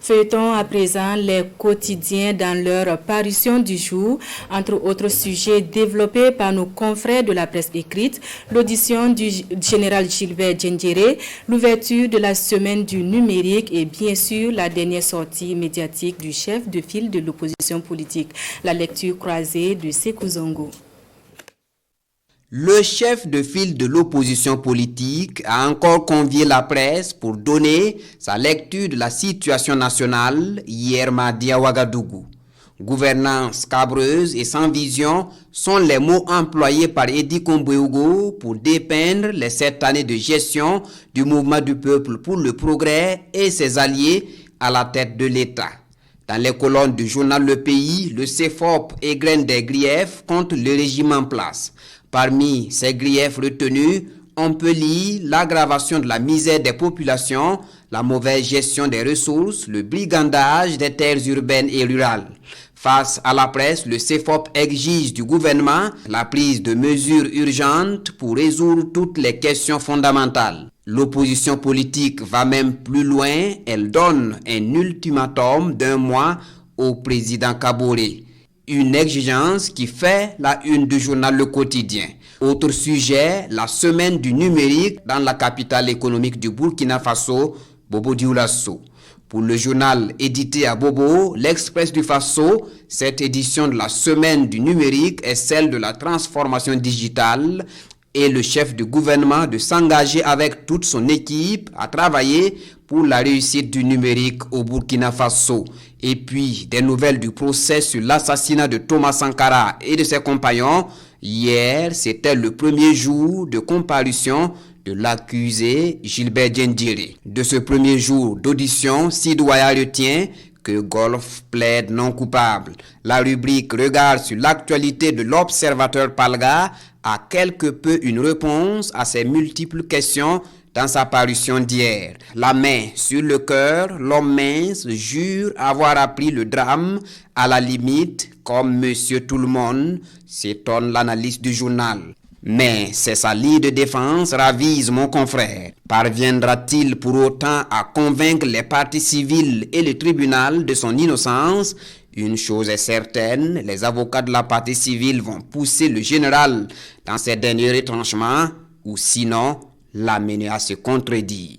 Feuilletons à présent les quotidiens dans leur parution du jour, entre autres sujets développés par nos confrères de la presse écrite, l'audition du général Gilbert Diendéré, l'ouverture de la semaine du numérique et bien sûr la dernière sortie médiatique du chef de file de l'opposition politique, la lecture croisée de Sékou Zongo. Le chef de file de l'opposition politique a encore convié la presse pour donner sa lecture de la situation nationale hier mardi à Ouagadougou. Gouvernance cabreuse et sans vision sont les mots employés par Eddy Kombouéougo pour dépeindre les 7 années de gestion du mouvement du peuple pour le progrès et ses alliés à la tête de l'État. Dans les colonnes du journal Le Pays, le CFOP égrène des griefs contre le régime en place. Parmi ces griefs retenus, on peut lire l'aggravation de la misère des populations, la mauvaise gestion des ressources, le brigandage des terres urbaines et rurales. Face à la presse, le CFOP exige du gouvernement la prise de mesures urgentes pour résoudre toutes les questions fondamentales. L'opposition politique va même plus loin, elle donne un ultimatum d'1 mois au président Kaboré. Une exigence qui fait la une du journal Le Quotidien. Autre sujet, la semaine du numérique dans la capitale économique du Burkina Faso, Bobo Dioulasso. Pour le journal édité à Bobo, l'Express du Faso, cette édition de la semaine du numérique est celle de la transformation digitale et le chef du gouvernement de s'engager avec toute son équipe à travailler pour la réussite du numérique au Burkina Faso. Et puis, des nouvelles du procès sur l'assassinat de Thomas Sankara et de ses compagnons. Hier, c'était le premier jour de comparution de l'accusé Gilbert Diendéré. De ce premier jour d'audition, Sidouaya retient que Golf plaide non coupable. La rubrique Regard sur l'actualité de l'observateur Palga a quelque peu une réponse à ces multiples questions dans sa parution d'hier. La main sur le cœur, l'homme mince jure avoir appris le drame à la limite, comme Monsieur Tout-le-Monde, s'étonne l'analyste du journal. Mais c'est sa ligne de défense ravise mon confrère. Parviendra-t-il pour autant à convaincre les parties civiles et le tribunal de son innocence? Une chose est certaine, les avocats de la partie civile vont pousser le général dans ses derniers retranchements ou sinon l'amener à se contredire.